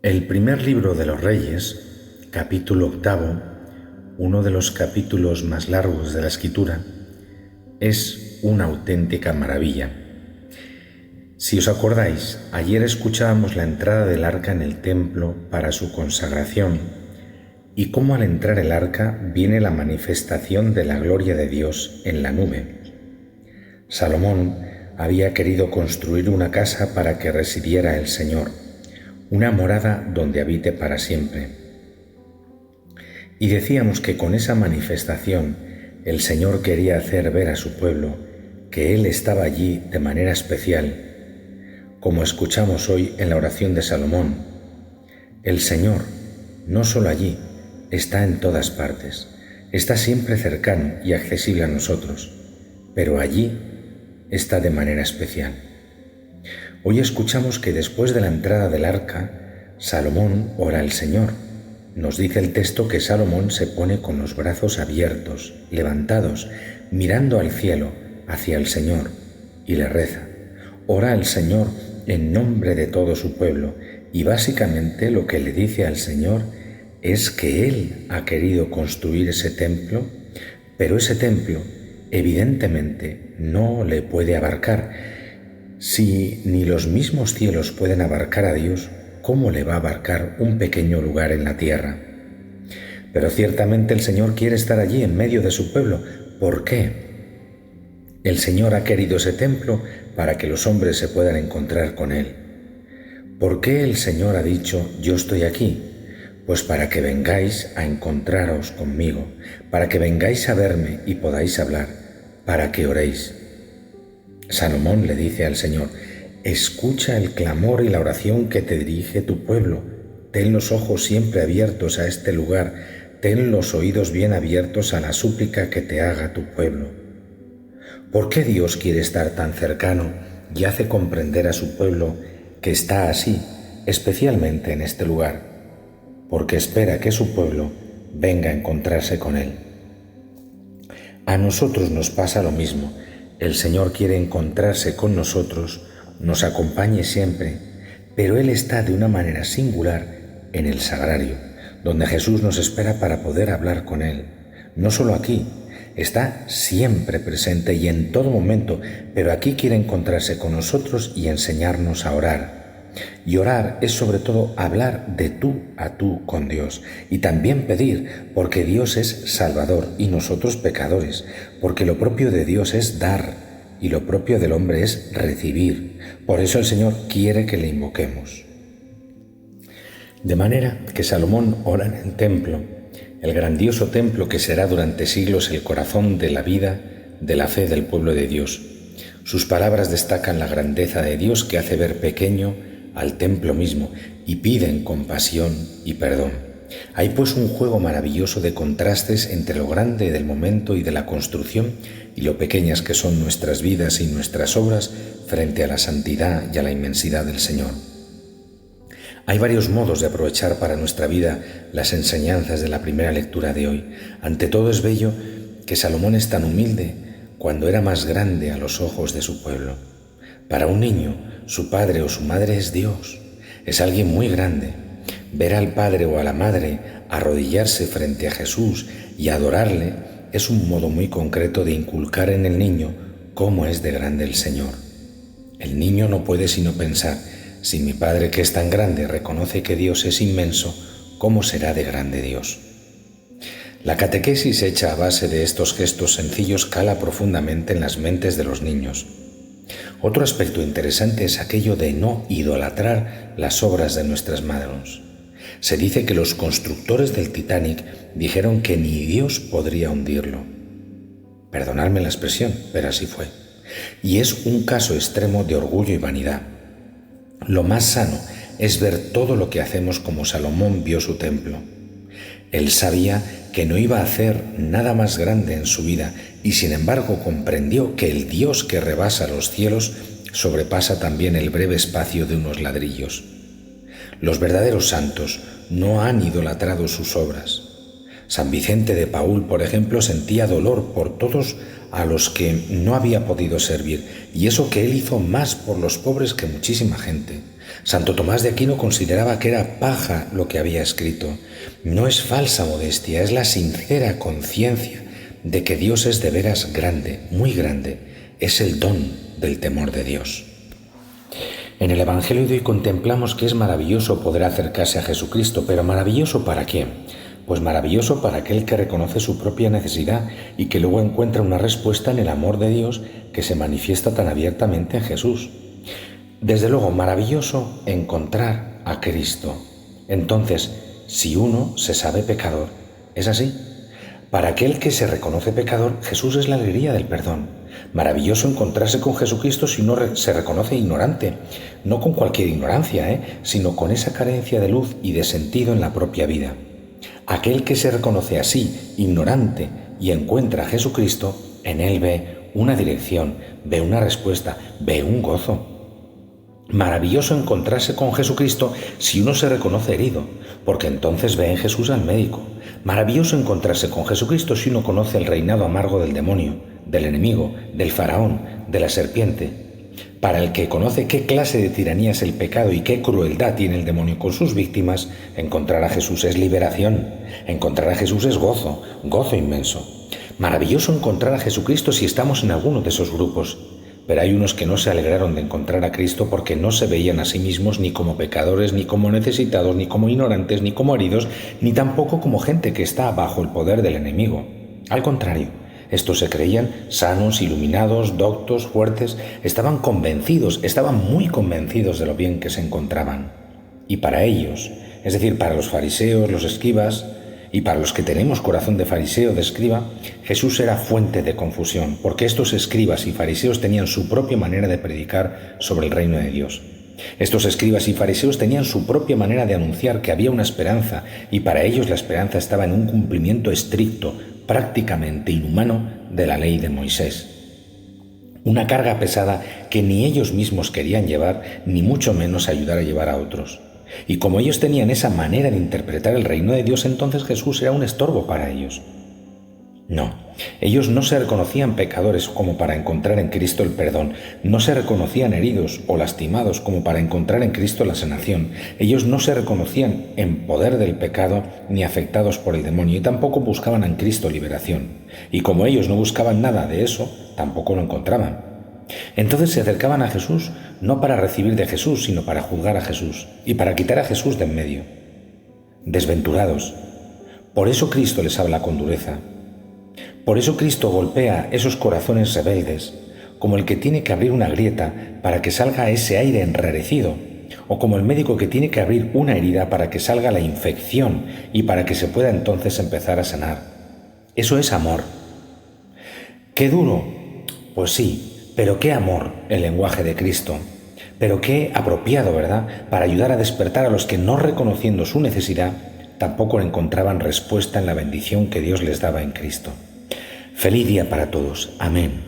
El primer libro de los Reyes, capítulo 8, uno de los capítulos más largos de la Escritura, es una auténtica maravilla. Si os acordáis, ayer escuchábamos la entrada del arca en el templo para su consagración y cómo al entrar el arca viene la manifestación de la gloria de Dios en la nube. Salomón había querido construir una casa para que residiera el Señor, una morada donde habite para siempre. Y decíamos que con esa manifestación el Señor quería hacer ver a su pueblo que Él estaba allí de manera especial, como escuchamos hoy en la oración de Salomón. El Señor, no solo allí, está en todas partes, está siempre cercano y accesible a nosotros, pero allí está de manera especial. Hoy escuchamos que después de la entrada del arca, Salomón ora al Señor. Nos dice el texto que Salomón se pone con los brazos abiertos, levantados, mirando al cielo, hacia el Señor, y le reza. Ora al Señor en nombre de todo su pueblo, y básicamente lo que le dice al Señor es que Él ha querido construir ese templo, pero ese templo evidentemente no le puede abarcar. Si ni los mismos cielos pueden abarcar a Dios, ¿cómo le va a abarcar un pequeño lugar en la tierra? Pero ciertamente el Señor quiere estar allí en medio de su pueblo. ¿Por qué? El Señor ha querido ese templo para que los hombres se puedan encontrar con Él. ¿Por qué el Señor ha dicho, yo estoy aquí? Pues para que vengáis a encontraros conmigo, para que vengáis a verme y podáis hablar, para que oréis. Salomón le dice al Señor, escucha el clamor y la oración que te dirige tu pueblo, ten los ojos siempre abiertos a este lugar, ten los oídos bien abiertos a la súplica que te haga tu pueblo. ¿Por qué Dios quiere estar tan cercano y hace comprender a su pueblo que está así, especialmente en este lugar? Porque espera que su pueblo venga a encontrarse con Él. A nosotros nos pasa lo mismo. El Señor quiere encontrarse con nosotros, nos acompañe siempre, pero Él está de una manera singular en el sagrario, donde Jesús nos espera para poder hablar con Él. No solo aquí, está siempre presente y en todo momento, pero aquí quiere encontrarse con nosotros y enseñarnos a orar. Y orar es sobre todo hablar de tú a tú con Dios y también pedir, porque Dios es Salvador y nosotros pecadores, porque lo propio de Dios es dar y lo propio del hombre es recibir. Por eso el Señor quiere que le invoquemos. De manera que Salomón ora en el templo, el grandioso templo que será durante siglos el corazón de la vida, de la fe del pueblo de Dios. Sus palabras destacan la grandeza de Dios que hace ver pequeño al templo mismo y piden compasión y perdón. Hay pues un juego maravilloso de contrastes entre lo grande del momento y de la construcción y lo pequeñas que son nuestras vidas y nuestras obras frente a la santidad y a la inmensidad del Señor. Hay varios modos de aprovechar para nuestra vida las enseñanzas de la primera lectura de hoy. Ante todo es bello que Salomón es tan humilde cuando era más grande a los ojos de su pueblo. Para un niño, su padre o su madre es Dios, es alguien muy grande. Ver al padre o a la madre arrodillarse frente a Jesús y adorarle es un modo muy concreto de inculcar en el niño cómo es de grande el Señor. El niño no puede sino pensar, si mi padre que es tan grande reconoce que Dios es inmenso, ¿cómo será de grande Dios? La catequesis hecha a base de estos gestos sencillos cala profundamente en las mentes de los niños. Otro aspecto interesante es aquello de no idolatrar las obras de nuestras manos. Se dice que los constructores del Titanic dijeron que ni Dios podría hundirlo. Perdonadme la expresión, pero así fue. Y es un caso extremo de orgullo y vanidad. Lo más sano es ver todo lo que hacemos como Salomón vio su templo. Él sabía que no iba a hacer nada más grande en su vida y sin embargo comprendió que el Dios que rebasa los cielos sobrepasa también el breve espacio de unos ladrillos. Los verdaderos santos no han idolatrado sus obras. San Vicente de Paúl, por ejemplo, sentía dolor por todos a los que no había podido servir, y eso que él hizo más por los pobres que muchísima gente. Santo Tomás de Aquino consideraba que era paja lo que había escrito. No es falsa modestia, es la sincera conciencia de que Dios es de veras grande, muy grande. Es el don del temor de Dios. En el Evangelio de hoy contemplamos que es maravilloso poder acercarse a Jesucristo, pero ¿maravilloso para qué? Pues maravilloso para aquel que reconoce su propia necesidad y que luego encuentra una respuesta en el amor de Dios que se manifiesta tan abiertamente en Jesús. Desde luego, maravilloso encontrar a Cristo. Entonces, si uno se sabe pecador, es así. Para aquel que se reconoce pecador, Jesús es la alegría del perdón. Maravilloso encontrarse con Jesucristo si uno se reconoce ignorante, no con cualquier ignorancia, sino con esa carencia de luz y de sentido en la propia vida. Aquel que se reconoce así, ignorante, y encuentra a Jesucristo, en él ve una dirección, ve una respuesta, ve un gozo. Maravilloso encontrarse con Jesucristo si uno se reconoce herido, porque entonces ve en Jesús al médico. Maravilloso encontrarse con Jesucristo si uno conoce el reinado amargo del demonio, del enemigo, del faraón, de la serpiente. Para el que conoce qué clase de tiranía es el pecado y qué crueldad tiene el demonio con sus víctimas, encontrar a Jesús es liberación, encontrar a Jesús es gozo, gozo inmenso. Maravilloso encontrar a Jesucristo si estamos en alguno de esos grupos. Pero hay unos que no se alegraron de encontrar a Cristo porque no se veían a sí mismos ni como pecadores, ni como necesitados, ni como ignorantes, ni como heridos, ni tampoco como gente que está bajo el poder del enemigo. Al contrario, estos se creían sanos, iluminados, doctos, fuertes, estaban convencidos, estaban muy convencidos de lo bien que se encontraban. Y para ellos, es decir, para los fariseos, los escribas, y para los que tenemos corazón de fariseo, de escriba, Jesús era fuente de confusión, porque estos escribas y fariseos tenían su propia manera de predicar sobre el reino de Dios. Estos escribas y fariseos tenían su propia manera de anunciar que había una esperanza, y para ellos la esperanza estaba en un cumplimiento estricto, prácticamente inhumano, de la ley de Moisés. Una carga pesada que ni ellos mismos querían llevar, ni mucho menos ayudar a llevar a otros. Y como ellos tenían esa manera de interpretar el reino de Dios, entonces Jesús era un estorbo para ellos. No, ellos no se reconocían pecadores como para encontrar en Cristo el perdón, no se reconocían heridos o lastimados como para encontrar en Cristo la sanación, ellos no se reconocían en poder del pecado ni afectados por el demonio y tampoco buscaban en Cristo liberación. Y como ellos no buscaban nada de eso, tampoco lo encontraban. Entonces se acercaban a Jesús no para recibir de Jesús, sino para juzgar a Jesús y para quitar a Jesús de en medio. Desventurados. Por eso Cristo les habla con dureza. Por eso Cristo golpea esos corazones rebeldes, como el que tiene que abrir una grieta para que salga ese aire enrarecido, o como el médico que tiene que abrir una herida para que salga la infección y para que se pueda entonces empezar a sanar. Eso es amor. ¿Qué duro? Pues sí. Pero qué amor el lenguaje de Cristo, pero qué apropiado, ¿verdad?, para ayudar a despertar a los que no reconociendo su necesidad, tampoco encontraban respuesta en la bendición que Dios les daba en Cristo. Feliz día para todos. Amén.